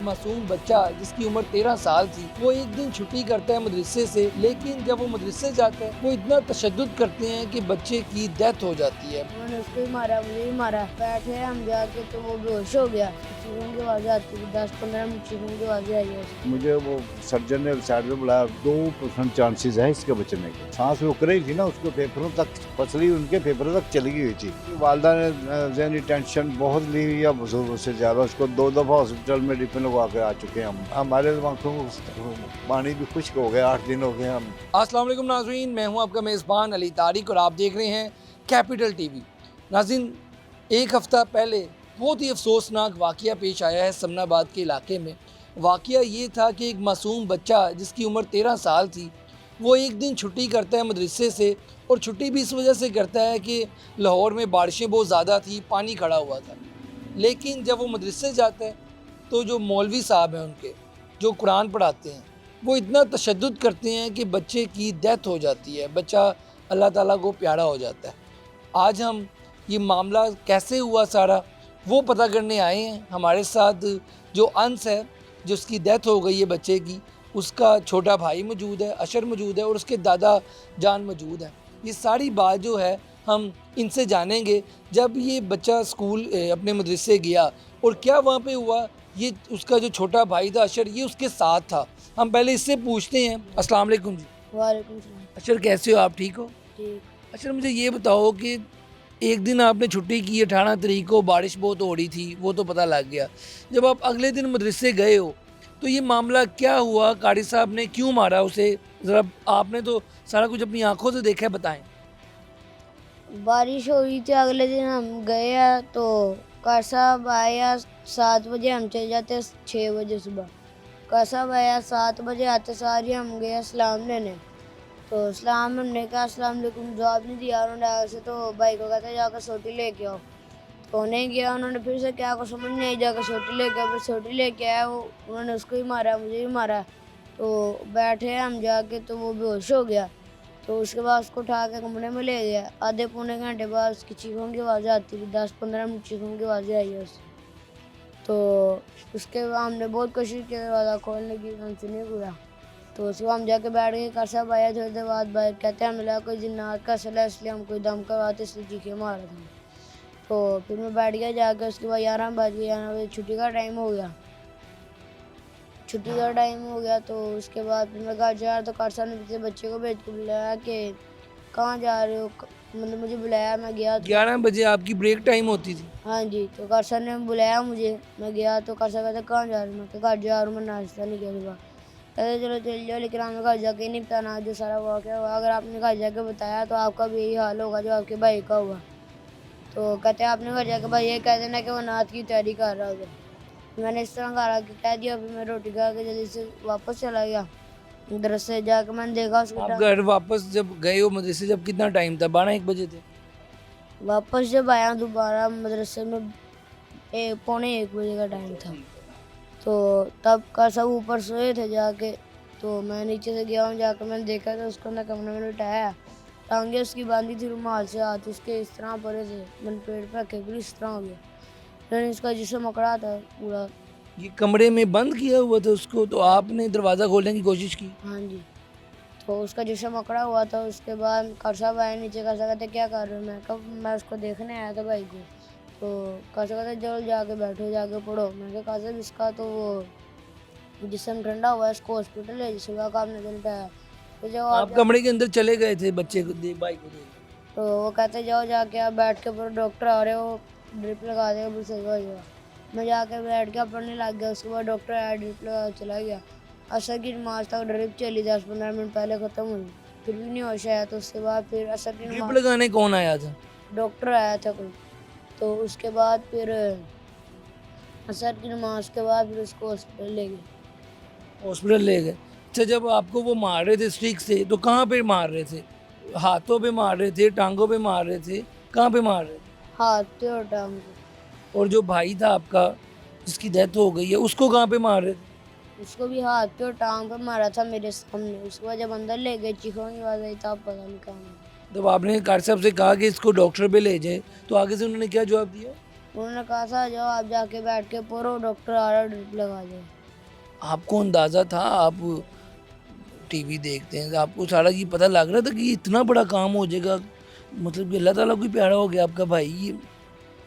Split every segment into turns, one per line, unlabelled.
मासूम बच्चा जिसकी उम्र 13 साल थी, वो एक दिन छुट्टी करता है मदरसे से, लेकिन जब वो मदरसे जाता है वो इतना तशद्दुद करते हैं कि बच्चे की डेथ हो जाती है।
उन्होंने उसको ही मारा, मुझे ही मारा। बैठे हम जाके तो वो बेहोश हो गया। चीखने की आवाज़ आती थी, 10-15 मिनट चीखने की आवाज़ें आई है।
मुझे वो सर्जन ने साइड में बुलाया, 2% चांसेस है इसके बचने के। सांस रुक रही थी ना, उसको फेफड़ों तक पसली उनके फेफड़ों तक चली गई थी। वालदा ने ज़हनी टेंशन बहुत ली या बुजुर्ग से ज़्यादा, उसको 2 दफ़ा हॉस्पिटल में ड्रिप लगवा के आ चुके हैं हम। हमारे आंखों को पानी भी खुश्क हो गया, 8 दिन हो गए हम।
अस्सलाम वालेकुम नाज़रीन, मैं हूं आपका मेज़बान अली तारिक और आप देख रहे हैं कैपिटल टीवी। नाज़रीन, एक हफ़्ता पहले बहुत ही अफसोसनाक वाक़या पेश आया है समनाबाद के इलाके में। वाक़या ये था कि एक मासूम बच्चा जिसकी उम्र 13 साल थी, वो एक दिन छुट्टी करता है मदरसे से, और छुट्टी भी इस वजह से करता है कि लाहौर में बारिशें बहुत ज़्यादा थी, पानी खड़ा हुआ था। लेकिन जब वो मदरसे जाता है तो जो मौलवी साहब हैं उनके, जो कुरान पढ़ाते हैं, वो इतना तशद्दुद करते हैं कि बच्चे की डेथ हो जाती है, बच्चा अल्लाह ताला को प्यारा हो जाता है। आज हम ये मामला कैसे हुआ सारा वो पता करने आए हैं। हमारे साथ जो अंस है, जिसकी डेथ हो गई है बच्चे की, उसका छोटा भाई मौजूद है, अशर मौजूद है, और उसके दादा जान मौजूद है। ये सारी बात जो है हम इनसे जानेंगे। जब ये बच्चा स्कूल अपने मदरसे गया और क्या वहाँ पे हुआ, ये उसका जो छोटा भाई था अशर, ये उसके साथ था। हम पहले इससे पूछते हैं। अस्सलाम वालेकुम जी।
वालेकुम सलाम।
अशर, कैसे हो आप? ठीक हो?
ठीक।
अशर, मुझे ये बताओ कि एक दिन आपने छुट्टी की, 18 तारीख को बारिश बहुत हो रही थी, वो तो पता लग गया। जब आप अगले दिन मदरसे गए हो तो ये मामला क्या हुआ? कारी साहब ने क्यों मारा उसे? ज़रा, आपने तो सारा कुछ अपनी आंखों से देखा है, बताएं।
बारिश हो रही थी, अगले दिन हम गए तो कार साहब आया 7 बजे, हम चले जाते 6 बजे सुबह। कार साहब आया 7 बजे, आते सारी हम गए सलाम लेने। तो सलाम हमने कहा अस्सलाम वालेकुम, जवाब नहीं दिया उन्होंने। आगे से तो भाई को कहते जाकर सोटी लेके आओ, तो नहीं गया। उन्होंने फिर से क्या को समझ नहीं आई, जाकर सोटी लेके आओ। फिर सोटी लेके आया वो, उन्होंने उसको ही मारा, मुझे ही मारा। तो बैठे हम जाके तो वो बेहोश हो गया। तो उसके बाद उसको उठा के कमरे में ले गया। आधे पौने घंटे बाद उसकी चीखों की आवाज़ आती थी, 10-15 मिनट चीखों की आवाज़ें आई है उससे। तो उसके बाद हमने बहुत कोशिश की दरवाज़ा खोलने की, हमसे नहीं हुआ। तो उसके बाद हम जाके बैठ गए। कार साहब आया थोड़ी देर बाद, भाई कहते हैं मिला कोई जिन्नात का असर है, इसलिए हम कोई दम करवाते, इसलिए चीखे मार रहे थे। तो फिर मैं बैठ गया जाके। उसके बाद 11 बज गए, 11 बजे छुट्टी का टाइम हो गया। छुट्टी का टाइम हो गया तो उसके बाद फिर मैं घर जा रहा, तो कार साहब ने पीछे बच्चे को भेज के बुलाया कि कहाँ जा रहे हो, मतलब मुझे बुलाया, मैं गया।
11 बजे आपकी ब्रेक टाइम होती थी?
हाँ जी। तो कार साहब ने बुलाया मुझे, मैं गया। तो कार साहब कहते कहाँ जा रहे हो? मैं कहा घर जा रहा हूँ, मैं नाश्ता नहीं किया सुबह। कहते चलो चल जाओ, लेकिन हमें घर जाके नहीं बताना जो सारा वाक़या हुआ। अगर आपने घर जाके बताया तो आपका भी यही हाल होगा जो आपके भाई का हुआ। तो कहते हैं आपने घर जाके भाई ये कह देना कि वो नात की तैयारी कर रहा होगा। मैंने इस तरह कह दिया। फिर मैं रोटी खा के जल्दी से वापस चला गया। मदरसे जाके मैंने देखा उसको
आप घर वापस जब गए हो मदरसे, जब कितना टाइम था? 12-1 बजे थे?
वापस जब आया दोबारा मदरसे में, पौने 1 बजे का टाइम था। तो तब का सब ऊपर सोए थे जाके। तो मैं नीचे से गया हूँ, जाकर मैंने देखा तो उसको मैं कमरे में उठाया। टांगे उसकी बांधी थी रुमाल से, हाथ उसके इस तरह पड़े थे, मैंने पेड़ पे रखे, फिर इस तरह हो गया। मैंने उसका जिस्म अकड़ा था पूरा।
ये कमरे में बंद किया हुआ था उसको, तो आपने दरवाज़ा खोलने की कोशिश की?
हाँ जी। तो उसका जिस्म अकड़ा हुआ था। उसके बाद कार साहब आए नीचे। कार साहब कहते क्या कर रहे हो? मैं कहा मैं उसको देखने आया था भाई को। तो कार साहब कहते चलो जाके बैठो, जाके पढ़ो। मैंने कहा साहब इसका तो वो जिस्म ठंडा हुआ है, इसको हॉस्पिटल है, सुबह का आपने दिन उठाया। तो जब
आप कमरे के अंदर चले गए थे बच्चे को भाई को देख?
तो वो कहते जाओ जाके आप बैठ के पढ़ो, डॉक्टर आ रहे हो, ड्रिप लगा देगा, फिर सही हो जाएगा। मैं जाके बैठ के पढ़ने लग गया। उसके बाद डॉक्टर आया, ड्रिप लगा चला गया। असर की नमाज तक ड्रिप चली, 10-15 मिनट पहले ख़त्म हुई, फिर भी नहीं होश आया। तो उसके बाद फिर असर की
ड्रिप
नमाज,
लगाने कौन आया था?
डॉक्टर आया था कोई। तो उसके बाद फिर असर की नमाज के बाद फिर उसको हॉस्पिटल ले गए।
हॉस्पिटल ले गए? अच्छा, जब आपको वो मार रहे थे स्टिक से, तो कहाँ पे मार रहे थे? हाथों पे मार रहे थे, टांगों पे मार रहे थे, कहाँ पे मार रहे थे?
हाथ पे और टांग पे।
और जो भाई था आपका जिसकी डेथ हो गई है, उसको कहाँ पे मार रहे थे?
उसको भी हाथ पे और टांग पे मारा था मेरे सामने। उसके बाद जब अंदर ले गए, चीखों की आवाज़ आई, तब पता नहीं कहाँ।
जब आपने कार साहब से कहा कि इसको डॉक्टर पे ले जाए, तो आगे से उन्होंने क्या जवाब दिया?
उन्होंने कहा था जाओ आप जाके बैठ के पढ़ो, डॉक्टर आ रहा ड्रिप लगा जाए।
आपको अंदाज़ा था, आप टीवी देखते हैं, आपको सारा ये पता लग रहा था कि ये इतना बड़ा काम हो जाएगा, मतलब कि अल्लाह ताला को ही प्यारा हो गया आपका भाई, ये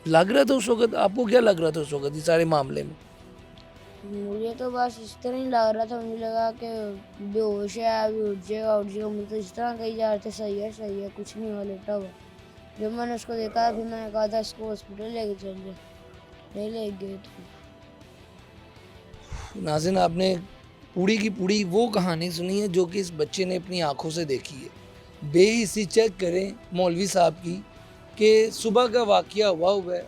लग रहा था उस वक़्त? आपको क्या लग रहा था उस वक़्त ये सारे मामले में?
मुझे तो बस इस तरह ही लग रहा था, मुझे लगा कि बेहोश है, अभी उठ जाएगा, मतलब इस तरह कही जा रहे थे सही है, कुछ नहीं हुआ, लेटा हुआ। जब मैंने उसको देखा फिर मैंने कहा था इसको हॉस्पिटल लेके चल जाए, नहीं ले गए तो।
नाज़रीन, आपने पूरी की पूरी वो कहानी सुनी है जो कि इस बच्चे ने अपनी आंखों से देखी है। बेहिस्सी चेक करें मौलवी साहब की कि सुबह का वाक़या हुआ है,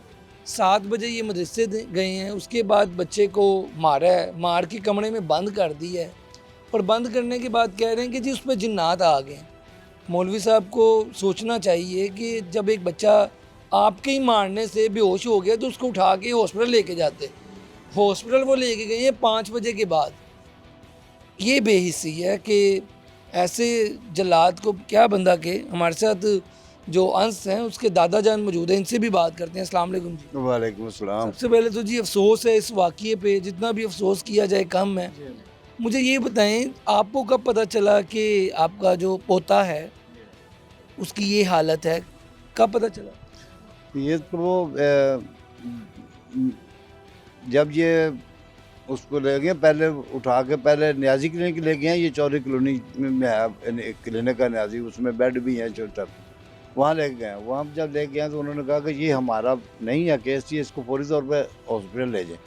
7 बजे ये मदरसे गए हैं, उसके बाद बच्चे को मारा है, मार के कमरे में बंद कर दिया है, और बंद करने के बाद कह रहे हैं कि जी उसमें जिन्नात आ गए हैं। मौलवी साहब को सोचना चाहिए कि जब एक बच्चा आपके ही मारने से बेहोश हो गया तो उसको उठा के हॉस्पिटल लेके जाते। हॉस्पिटल वो लेके गए हैं 5 बजे के बाद। ये बेहिस्सी है कि ऐसे जल्लाद को क्या बंदा के। हमारे साथ जो अंश हैं उसके दादा जान मौजूद हैं, इनसे भी बात करते हैं। अस्सलाम वालेकुम जी।
वालेकुम अस्सलाम।
सबसे पहले तो जी अफसोस है इस वाक़ये पे, जितना भी अफसोस किया जाए कम है। मुझे ये बताएं, आपको कब पता चला कि आपका जो पोता है उसकी ये हालत है, कब पता चला?
ये तो जब ये उसको ले गए, पहले उठा के पहले न्याजी क्लिनिक ले गए हैं, ये चौरी कॉलोनी में है क्लिनिक का न्याजी, उसमें बेड भी है छोटा, वहाँ ले गए। वहाँ जब ले गए तो उन्होंने कहा कि ये हमारा नहीं है केस, ये इसको फौरी तौर पे हॉस्पिटल ले जाए।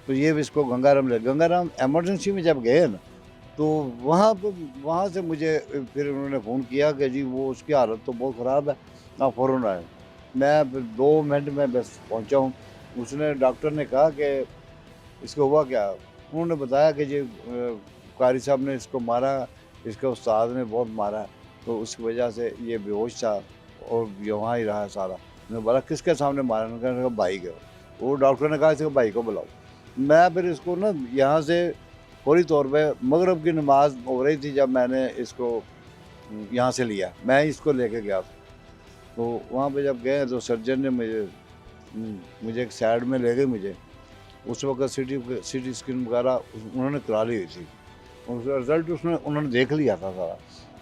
तो ये इसको गंगाराम एमरजेंसी में जब गए ना, तो वहाँ से मुझे फिर उन्होंने फ़ोन किया कि जी वो उसकी हालत तो बहुत ख़राब है, आप फ़ौरन आए। मैं फिर 2 मिनट में बस पहुँचा हूँ। उसने डॉक्टर ने कहा कि इसको हुआ क्या। उन्होंने बताया कि जी कारी साहब ने इसको मारा, इसके उस्ताद ने बहुत मारा, तो उसकी वजह से ये बेहोश था और यहाँ ही रहा सारा। मैंने बोला किसके सामने मारा? उन्होंने कहा भाई के। वो डॉक्टर ने कहा इसके भाई को बुलाओ। मैं फिर इसको ना यहाँ से फौरी तौर पे मगरिब की नमाज हो रही थी जब मैंने इसको यहाँ से लिया, मैं इसको लेके गया। तो वहाँ पे जब गए तो सर्जन ने मुझे एक साइड में ले गए। मुझे उस वक्त सिटी स्कैन वगैरह उन्होंने करा ली हुई थी, उसका रिज़ल्ट उन्होंने देख लिया था सारा।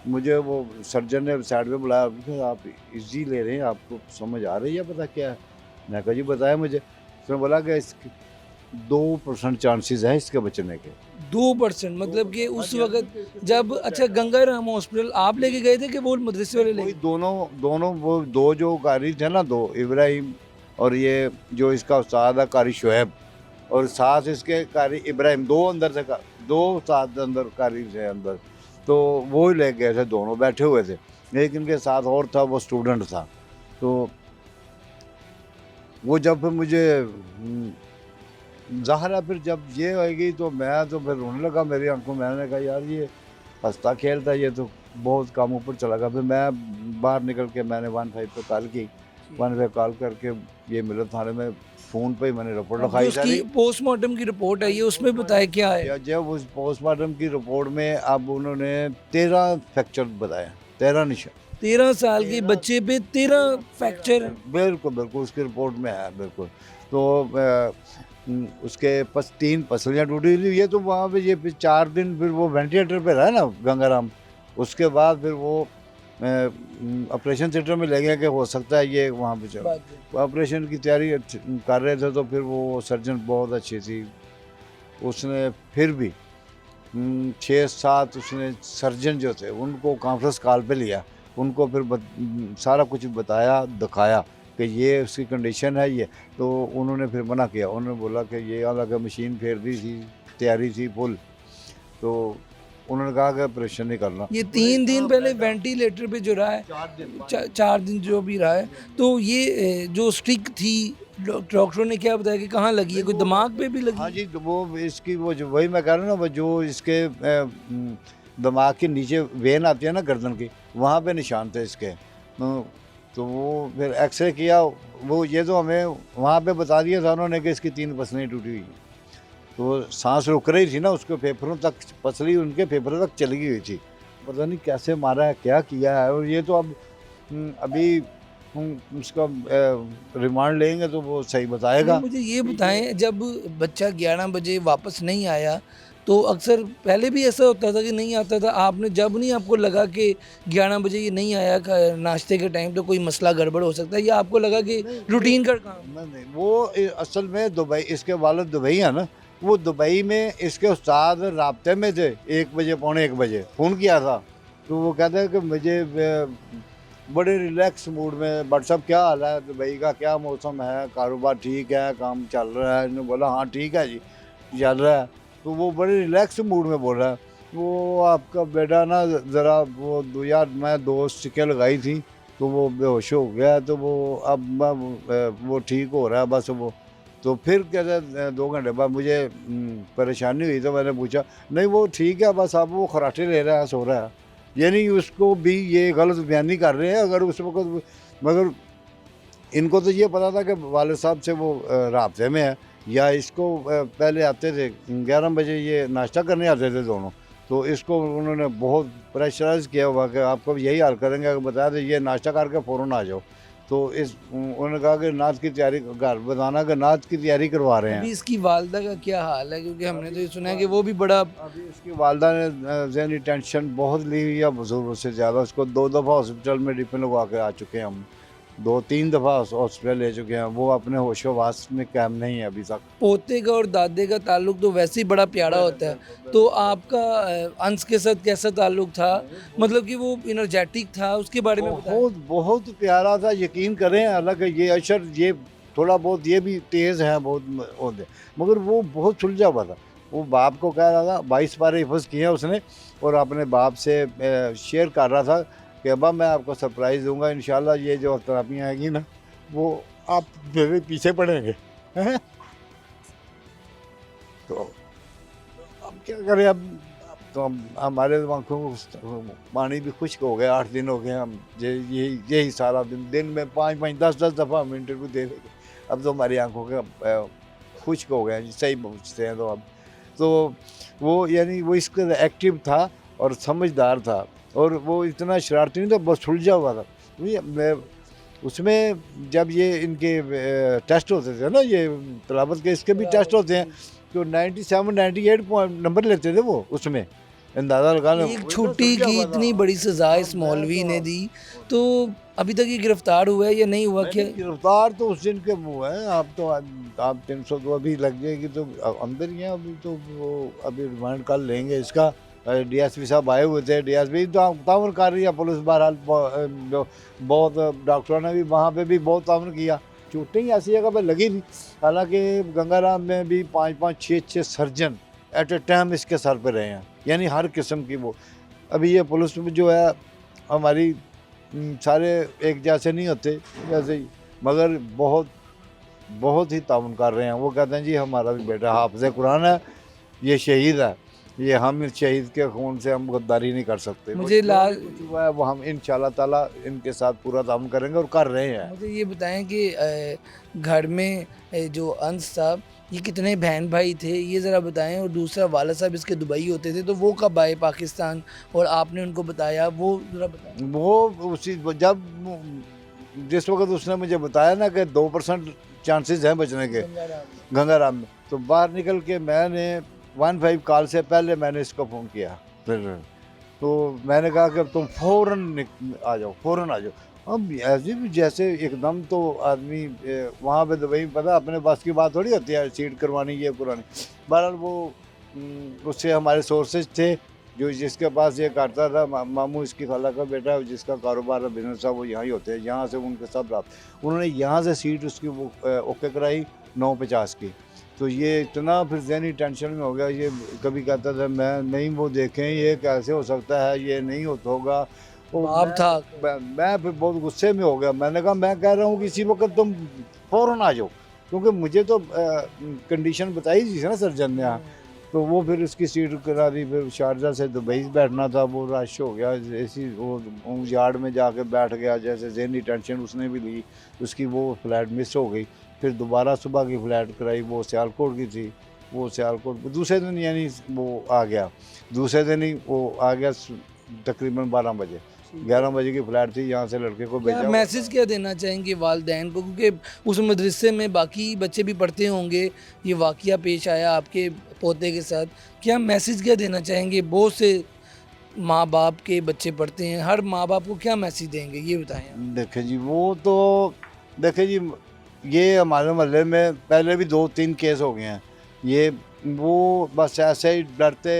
मुझे वो सर्जन ने साइड पे बुलाया, कि आप इजी ले रहे हैं, आपको समझ आ रही है पता क्या है? मैं कहा जी बताया मुझे। उसने बोला कि इसके 2% चांसेस हैं इसके बचने के।
2% मतलब कि उस वक्त जब अच्छा गंगाराम हॉस्पिटल आप लेके गए थे कि वो मदरसे वाले
वही
लेके?
दोनों वो 2 जो कारी थे ना, 2 इब्राहिम और ये जो इसका उस्ताद है कारी शुएब, और साथ इसके कारी इब्राहिम, 2 अंदर से 2 साथ अंदर कारी थे अंदर, तो वो ही ले गए थे, दोनों बैठे हुए थे। लेकिन इनके साथ और था, वो स्टूडेंट था। तो वो जब फिर मुझे ज़ाहिर है फिर जब ये आएगी तो मैं तो फिर रोने लगा, मेरी आंखों में। मैंने कहा यार ये हंसता खेलता ये तो बहुत काम ऊपर चला गया। फिर मैं बाहर निकल के मैंने 15 पे कॉल की, 15 कॉल करके ये मिला थाने में, फ़ोन पे ही मैंने रिपोर्ट लिखाई
उसकी
सारी।
पोस्टमार्टम की रिपोर्ट है ये, उसमें बताया क्या है?
जब उस पोस्टमार्टम की रिपोर्ट में अब उन्होंने 13 फ्रैक्चर बताया, 13 निशान।
13 साल के बच्चे पे 13 फ्रैक्चर।
बिल्कुल उसकी रिपोर्ट में है बिल्कुल। तो उसके 3 पसलियाँ टूटी हुई है। तो वहाँ पे ये फिर 4 दिन फिर वो वेंटिलेटर पे रहा ना गंगाराम। उसके बाद फिर वो ऑपरेशन थिएटर में ले गया कि हो सकता है ये वहाँ पे चलो। ऑपरेशन की तैयारी कर रहे थे, तो फिर वो सर्जन बहुत अच्छी थी, उसने फिर भी 6-7 उसने सर्जन जो थे उनको कॉन्फ्रेंस कॉल पे लिया, उनको फिर सारा कुछ बताया, दिखाया कि ये उसकी कंडीशन है ये। तो उन्होंने फिर मना किया, उन्होंने बोला कि ये हालांकि मशीन फेर दी थी, तैयारी थी फुल, तो उन्होंने कहा कि ऑपरेशन नहीं करना।
ये 3 दिन पहले वेंटिलेटर पे जो रहा है, 4 दिन जो भी रहा है, तो ये जो स्टिक थी डॉक्टरों ने क्या बताया कि कहाँ लगी है? कोई दिमाग पे भी लगी?
हाँ जी, तो वो इसकी वो जो वही मैं कह रहा हूँ ना, वो जो इसके दिमाग के नीचे वेन आती है ना गर्दन की, वहाँ पे निशान थे इसके। तो वो फिर एक्सरे किया, वो ये तो हमें वहाँ पे बता दिया था उन्होंने कि इसकी 3 पसलियाँ टूटी हुई हैं। तो सांस रुक रही थी ना, उसके फेफड़ों तक पसली उनके फेफड़ों तक चली गई थी। पता नहीं कैसे मारा है, क्या किया है। और ये तो अब अभी उसका रिमांड लेंगे तो वो सही बताएगा।
मुझे ये बताएं, जब बच्चा 11 बजे वापस नहीं आया तो अक्सर पहले भी ऐसा होता था कि नहीं आता था, आपने जब नहीं आपको लगा कि 11 बजे ये नहीं आया नाश्ते के टाइम, तो कोई मसला गड़बड़ हो सकता है, या आपको लगा कि रूटीन का काम?
नहीं वो असल में दुबई, इसके वालिद दुबई है ना, वो दुबई में इसके उस्ताद राब्ते में थे। 1 बजे पौने 1 बजे फ़ोन किया था, तो वो कहते हैं कि मुझे बड़े रिलैक्स मूड में, बट साहब क्या हाल है, दुबई का क्या मौसम है, कारोबार ठीक है, काम चल रहा है? इन्होंने बोला हाँ ठीक है जी, चल रहा है। तो वो बड़े रिलैक्स मूड में बोल रहा है, वो आपका बेटा ना ज़रा वो यार मैं 2 स्टिकें लगाई थी तो वो बेहोश हो गया, तो वो अब वो ठीक हो रहा है बस वो। तो फिर कहते 2 घंटे बाद मुझे परेशानी हुई, तो मैंने पूछा नहीं वो ठीक है, बस अब वो खराटे ले रहा है, सो रहा है। यानी उसको भी ये गलत बयानी कर रहे हैं। अगर उस वक्त, मगर इनको तो ये पता था कि वालिद साहब से वो राब्ते में है, या इसको पहले आते थे 11 बजे, ये नाश्ता करने आते थे दोनों। तो इसको उन्होंने बहुत प्रेशराइज किया हुआ कि आपको यही हाल करेंगे, अगर बताया तो ये नाश्ता करके फ़ौरन आ जाओ। तो उन्होंने कहा कि नाच की तैयारी, घर बताना कि नाच की तैयारी करवा रहे हैं।
अभी इसकी वालदा का क्या हाल है, क्योंकि हमने तो ये सुना है कि वो भी बड़ा
अभी उसकी वालदा ने ज़हनी टेंशन बहुत ली हुई है, ज़रूरत से ज़्यादा। उसको 2 दफ़ा हॉस्पिटल में ड्रिप लगवा के आ चुके हैं हम, 2-3 दफ़ा हॉस्पिटल ले चुके हैं। वो अपने होशो-हवास में कायम नहीं है अभी तक।
पोते का और दादे का ताल्लुक तो वैसे ही बड़ा प्यारा होता है, तो आपका अंश के साथ कैसा ताल्लुक था? मतलब कि वो एनर्जेटिक था, उसके बारे में बताएं।
बहुत बहुत प्यारा था, यकीन करें। हालांकि ये अशर ये थोड़ा बहुत ये भी तेज़ है बहुत होते, मगर वो बहुत सुलझा हुआ था। वो बाप को कह रहा था, 22 पारे हिफ्ज़ किए उसने, और अपने बाप से शेयर कर रहा था कि अब्बा मैं आपको सरप्राइज़ दूंगा इंशाल्लाह, ये जो थेरेपियाँ आएगी ना वो आप मेरे पीछे पड़ेंगे। हैं? तो अब क्या करें, अब तो हमारे आँखों को पानी भी खुश्क हो गया। 8 दिन हो गए हम यही सारा दिन में 5-5 10-10 दफ़ा हम इंटरव्यू दे रहे। अब तो हमारी आँखों के खुश्क हो गए हैं, सही पूछते हैं तो अब। तो वो यानी वो इसका एक्टिव था और समझदार था, और वो इतना शरारती नहीं था, बस सुलझा हुआ था। उसमें जब ये इनके टेस्ट होते थे ना, ये तलावत के इसके भी टेस्ट होते हैं, तो 97-98 नंबर लेते थे वो उसमें, अंदाज़ा लगा लो।
एक छुट्टी की इतनी बड़ी सजा इस मौलवी ने दी, तो अभी तक ये गिरफ्तार हुआ है या नहीं हुआ? क्या
गिरफ्तार तो उस दिन के हुआ है। आप 302 अभी लग जाएगी तो अंदर ही हैं अभी। तो वो अभी रिमांड कर लेंगे इसका। डीएसपी साहब आए हुए थे, डीएसपी तो ताउन कर रही है पुलिस। बहरहाल बहुत डॉक्टरों ने भी वहाँ पे भी बहुत ताउन किया। चोटें ही ऐसी जगह पे लगी थी। हालांकि गंगाराम में भी 5-5 6-6 सर्जन एट ए टाइम इसके सर पे रहे हैं, यानी हर किस्म की वो। अभी ये पुलिस में जो है हमारी सारे एक जैसे नहीं होते जैसे ही, मगर बहुत ही ताउन कर रहे हैं। वो कहते हैं जी हमारा भी बेटा हाफ़िज़ कुरान है, ये शहीद है, ये हम इस शहीद के खून से हम गद्दारी नहीं कर सकते।
मुझे
कुछ हुआ है वो हम इंशाल्लाह ताला इनके साथ पूरा ताउन करेंगे और कर रहे हैं।
मुझे ये बताएं कि घर में जो अंश साहब, ये कितने बहन भाई थे, ये ज़रा बताएं। और दूसरा वाला साहब इसके दुबई होते थे, तो वो कब आए पाकिस्तान और आपने उनको बताया, वो ज़रा बताएं।
वो उसी जब जिस वक्त उसने मुझे बताया ना कि 2% चांसेस हैं बचने के गंगाराम में, तो बाहर निकल के मैंने 15 कॉल से पहले मैंने इसको फ़ोन किया। फिर तो मैंने कहा कि तुम फ़ौरन आ जाओ, फ़ौरन आ जाओ। अब ऐसे भी जैसे एकदम तो आदमी वहाँ पे दुबई में पता अपने पास की बात थोड़ी होती है, सीट करवानी ये करवानी। बहरहाल वो उससे हमारे सोर्सेज थे, जो जिसके पास ये करता था, मामू इसकी खाला का बेटा है, जिसका कारोबार है, बिजनेस है, वो यहाँ ही होते हैं। यहाँ से उनके सब रात उन्होंने यहाँ से सीट उसकी वो ओके कराई 950 की। तो ये इतना फिर ज़हनी टेंशन में हो गया। ये कभी कहता था मैं नहीं वो देखें ये कैसे हो सकता है, ये नहीं होता होगा।
आप था
मैं फिर बहुत गुस्से में हो गया। मैंने कहा मैं कह रहा हूँ कि इसी वक्त तुम फ़ौरन आ जाओ, क्योंकि मुझे तो कंडीशन बताई थी ना सर्जन ने यहाँ। तो वो फिर उसकी सीट करा दी। फिर शारजा से दुबई बैठना था, वो रश हो गया, ऐसी वो यार्ड में जाके बैठ गया। जैसे ज़हनी टेंशन उसने भी ली, उसकी वो फ्लाइट मिस हो गई। फिर दोबारा सुबह की फ़्लाइट कराई, वो सियालकोट की थी। वो सियालकोट दूसरे दिन यानी वो आ गया, दूसरे दिन ही वो आ गया तकरीबन 12 बजे। 11 बजे की फ़्लाइट थी, यहाँ से लड़के को
क्या
भेजा।
मैसेज क्या देना चाहेंगे वालिदैन को, क्योंकि उस मदरसे में बाकी बच्चे भी पढ़ते होंगे, ये वाक़या पेश आया आपके पोते के साथ, क्या मैसेज क्या देना चाहेंगे? बहुत से माँ बाप के बच्चे पढ़ते हैं, हर माँ बाप को क्या मैसेज देंगे ये बताएं आप।
देखे जी, वो तो देखे जी, ये हमारे मोहल्ले में पहले भी 2-3 केस हो गए हैं। ये वो बस ऐसे ही डरते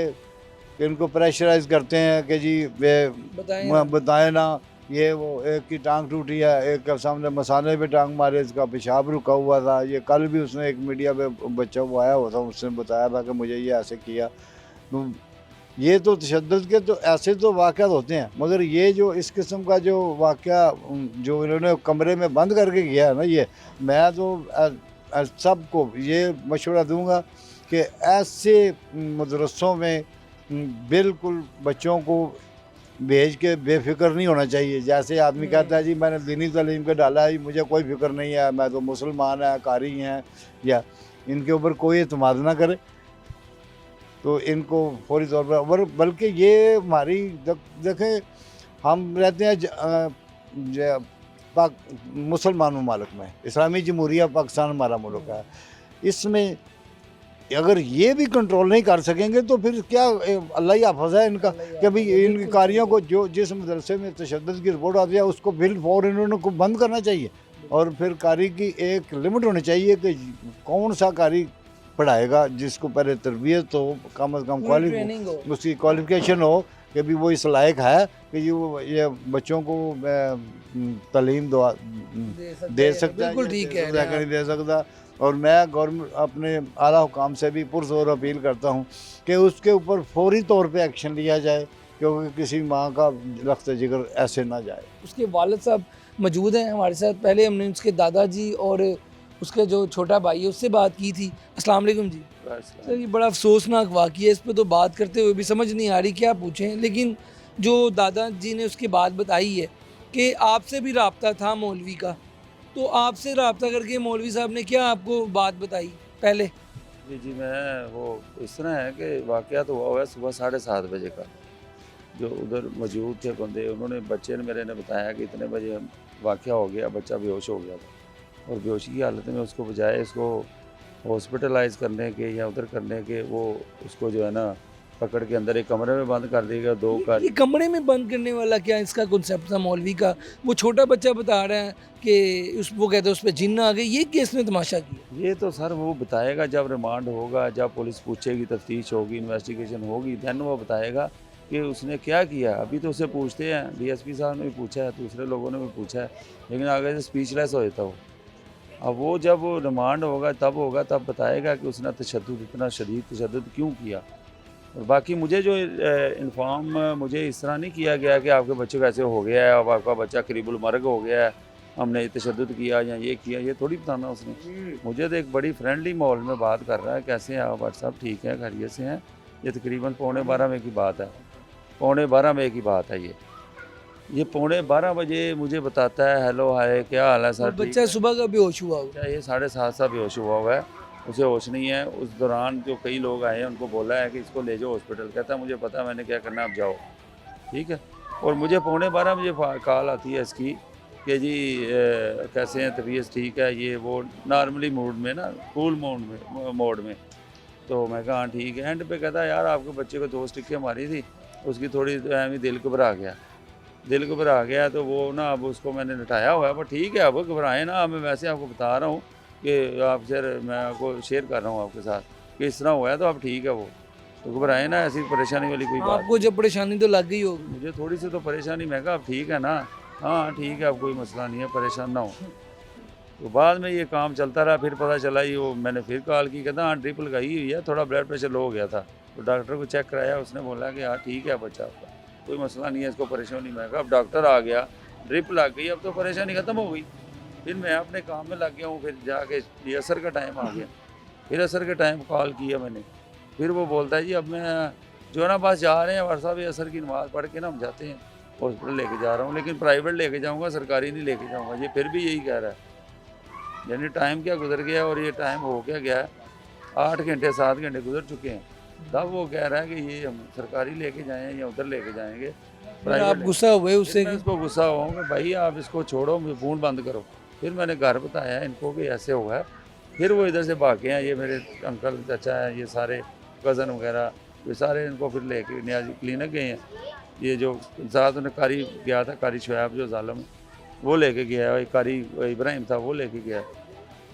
कि इनको प्रेशराइज़ करते हैं कि जी वे
बताएं आप।
बताएं ना, ये वो एक की टांग टूटी है, एक के सामने मसाले पे टांग मारे, इसका पेशाब रुका हुआ था। ये कल भी उसने एक मीडिया पे बच्चा वो आया हुआ था, उसने बताया था कि मुझे ये ऐसे किया। तो ये तो तशद्दुद के तो ऐसे तो वाक़यात होते हैं, मगर ये जो इस किस्म का जो वाक़या जो इन्होंने कमरे में बंद करके किया है ना, ये मैं तो सबको ये मशवरा दूंगा कि ऐसे मदरसों में बिल्कुल बच्चों को भेज के बेफिक्र नहीं होना चाहिए। जैसे आदमी कहता है जी मैंने दीनी तालीम पे डाला है, मुझे कोई फ़िक्र नहीं है, मैं तो मुसलमान है, कारी हैं, या इनके ऊपर कोई एतमाद ना करे, तो इनको फौरी तौर पर बल्कि ये हमारी देखें, हम रहते हैं मुसलमान ममालिक में, इस्लामी जमहूरिया पाकिस्तान हमारा मुल्क है, इसमें अगर ये भी कंट्रोल नहीं कर सकेंगे तो फिर क्या अल्लाह ही हाफ़िज़ है इनका, कि भाई इन कारियों को जो जिस मदरसे में तशद्दुद की रिपोर्ट आती है उसको बिल फौर इन्होंने को बंद करना चाहिए, और फिर कारी की एक लिमिट होनी चाहिए कि कौन सा कारी पढ़ाएगा, जिसको पहले तरबियत हो, कम अज़ कम
ट्रेनिंग हो।
उसकी क्वालिफिकेशन हो कि भी वो इस लायक है कि ये बच्चों को तालीम दे सकता है,
बिल्कुल ठीक है
नहीं दे सकता। और मैं गवर्नमेंट अपने आला हुकाम से भी पुरजोर अपील करता हूँ कि उसके ऊपर फौरी तौर पे एक्शन लिया जाए, क्योंकि किसी माँ का लख्त जिगर ऐसे ना जाए।
उसके वालिद साहब मौजूद हैं हमारे साथ। पहले हमने उसके दादाजी और उसका जो छोटा भाई है उससे बात की थी। अस्सलाम वालेकुम जी। सर ये बड़ा अफसोसनाक वाक़या है, इस पे तो बात करते हुए भी समझ नहीं आ रही क्या पूछें, लेकिन जो दादाजी ने उसकी बात बताई है कि आपसे भी रब्ता था मौलवी का, तो आपसे रब्ता करके मौलवी साहब ने क्या आपको बात बताई पहले?
जी, मैं वो इस तरह है कि वाक़या तो हुआ है सुबह 7:30 बजे का। जो उधर मौजूद थे बंदे, उन्होंने बच्चे ने मेरे ने बताया कि इतने बजे वाक़या हो गया, बच्चा बेहोश हो गया था, और बेहोशी की हालत में उसको बजाय इसको हॉस्पिटलाइज़ करने के या उधर करने के, वो उसको जो है ना पकड़ के अंदर एक कमरे में बंद कर दिया गया। 2 का
ये कमरे में बंद करने वाला क्या इसका कॉन्सेप्ट था मौलवी का? वो छोटा बच्चा बता रहा है कि वो कहते हैं उस पर जिन्न आ गई, ये केस ने तमाशा किया।
ये तो सर वो बताएगा जब रिमांड होगा, जब पुलिस पूछेगी, तफ्तीश होगी, इन्वेस्टिगेशन होगी, दैन वो बताएगा कि उसने क्या किया। अभी तो उसे पूछते हैं, डीएसपी साहब ने भी पूछा है, दूसरे लोगों ने भी पूछा है, लेकिन आगे से स्पीचलेस हो जाता वो। अब वो जब रिमांड होगा तब बताएगा कि उसने तशद्दुद, इतना शदीद तशद्दुद क्यों किया। और बाकी मुझे जो इन्फॉर्म मुझे इस तरह नहीं किया गया कि आपके बच्चे को ऐसे हो गया है, अब आपका बच्चा करीबुल मर्ग हो गया है, हमने तशद्दुद किया या ये किया, ये थोड़ी बताना उसने। मुझे तो एक बड़ी फ्रेंडली माहौल में बात कर रहा है, कैसे हैं आप साहब, ठीक है, खैरियत से हैं। ये तकरीबन 11:15 की बात है, 11:15 की बात है ये 11:15 बजे मुझे बताता है, हेलो हाय क्या हाल है सर।
बच्चा सुबह का बेहोश हुआ होगा।
ये 7:30 बेहोश हुआ हुआ है, उसे होश नहीं है। उस दौरान जो कई लोग आए हैं उनको बोला है कि इसको ले जाओ हॉस्पिटल, कहता है मुझे पता है मैंने क्या करना है, आप जाओ, ठीक है। और मुझे 11:15 बजे कॉल आती है इसकी कि जी कैसे हैं, तबीयत ठीक है, ये वो नॉर्मली मूड में ना, कूल मोड में। तो मैं कहा हाँ ठीक है। एंड पे कहता है यार आपके बच्चे को 2 स्टिकें मारी थी, उसकी थोड़ी एम दिल घबरा गया, तो वो ना अब उसको मैंने लटाया हुआ है, पर ठीक है अब घबराएं ना, मैं वैसे आपको बता रहा हूँ कि आप सर मैं आपको शेयर कर रहा हूँ आपके साथ कि इस तरह हुआ है, तो आप ठीक है, वो तो घबराएं ना, ऐसी परेशानी वाली कोई बात।
आपको जब परेशानी तो लग गई होगी।
मुझे थोड़ी सी तो परेशानी, मैं कहा आप ठीक है ना, हाँ ठीक है, अब कोई मसला नहीं है, परेशान ना हो। तो बाद में ये काम चलता रहा, फिर पता चला ये वो मैंने फिर कॉल की, कहता हाँ ड्रिप लगाई हुई है, थोड़ा ब्लड प्रेशर लो हो गया था, तो डॉक्टर को चेक कराया, उसने बोला कि हाँ ठीक है बच्चा आपका, कोई मसला नहीं है, इसको परेशानी। मैं कहा अब डॉक्टर आ गया, ड्रिप लग गई, अब तो परेशानी ख़त्म हो गई। फिर मैं अपने काम में लग गया हूँ, फिर जाके ये असर का टाइम आ गया, फिर असर के टाइम कॉल किया मैंने, फिर वो बोलता है जी अब मैं जो है ना बस जा रहे हैं और साहब, ये असर की नमाज़ पढ़ के ना हम जाते हैं हॉस्पिटल लेके जा रहा हूँ, लेकिन प्राइवेट लेके जाऊँगा, सरकारी नहीं लेके जाऊँगा। ये फिर भी यही कह रहा है, यानी टाइम क्या गुजर गया और ये टाइम हो क्या गया है, 8 घंटे 7 घंटे गुजर चुके हैं, तब वो कह रहा है कि ये हम सरकारी लेके जाएं या उधर लेके जाएंगे
फिर आप
प्राइवेट।
गुस्सा हुए उससे
मैं
कि
इसको गुस्सा हुआ हूँ कि भाई आप इसको छोड़ो, फ़ोन बंद करो। फिर मैंने घर बताया इनको कि ऐसे हुआ है। फिर वो इधर से भागे हैं, ये मेरे अंकल चाचा हैं, ये सारे कज़न वगैरह, ये सारे इनको फिर लेके नियाजी क्लिनिक गए हैं। ये जो साथ उन्हें कारी गया था, कारी शुएब जो जालिम, वो लेके गया है, कारी इब्राहिम था वो लेके गया।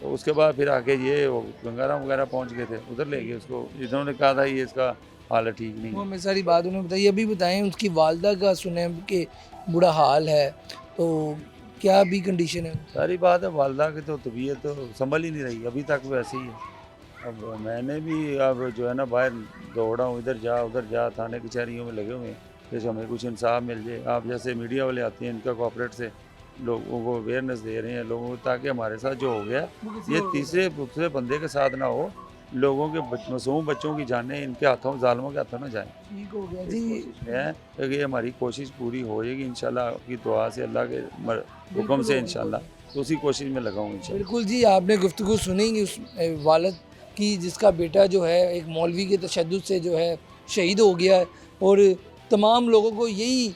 तो उसके बाद फिर आके ये वो गंगाराम वगैरह पहुँच गए थे, उधर ले गए उसको। इन्होंने कहा था ये इसका हालत ठीक नहीं
वो
है।
हमें सारी बात उन्होंने बताई। अभी बताएं उसकी वालदा का सुने कि बुरा हाल है, तो क्या अभी कंडीशन है?
सारी बात है, वालदा की तो तबीयत तो संभल ही नहीं रही, अभी तक वैसे ही है। अब मैंने भी अब जो है ना बाहर दौड़ा हूँ, इधर जा उधर जा, थाने कचहरियों में लगे हुए हैं कि हमें कुछ इंसाफ मिल जाए। आप जैसे मीडिया वाले आते हैं, इनका कोऑपरेट से लोगों को अवेयरनेस दे रहे हैं लोगों को, ताकि हमारे साथ जो हो गया ये तीसरे दूसरे बंदे के साथ ना हो, लोगों के मासूम बच्चों की जानें इनके हाथों, जालिमों के हाथों ना जाएं।
ठीक हो गया
इस
जी।
कोशिश में है कि ये हमारी कोशिश पूरी हो जाएगी इंशाल्लाह की दुआ से, अल्लाह के हुक्म से इंशाल्लाह, तो उसी कोशिश में लगा हूँ इंशाल्लाह।
बिल्कुल जी, आपने गुफ्तगू सुनी उस वालद की जिसका बेटा जो है एक मौलवी के तशद्दुद से जो है शहीद हो गया है। और तमाम लोगों को यही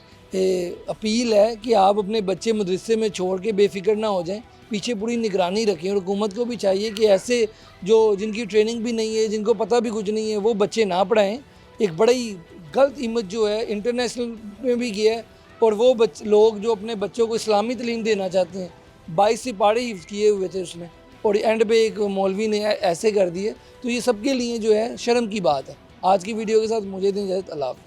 अपील है कि आप अपने बच्चे मदरसे में छोड़ के बेफिक्र ना हो जाएं, पीछे पूरी निगरानी रखें। और हुकूमत को भी चाहिए कि ऐसे जो जिनकी ट्रेनिंग भी नहीं है, जिनको पता भी कुछ नहीं है, वो बच्चे ना पढ़ाएं। एक बड़ी गलत इमेज जो है इंटरनेशनल में भी गया है। और वो लोग जो अपने बच्चों को इस्लामी तालीम देना चाहते हैं, 22 सिपाड़े हिफ्ज़ किए हुए थे उसने, और एंड पे एक मौलवी ने ऐसे कर दिए, तो ये सबके लिए जो है शर्म की बात है। आज की वीडियो के साथ मुझे दें इजाज़त। अल्लाह हाफ़िज़।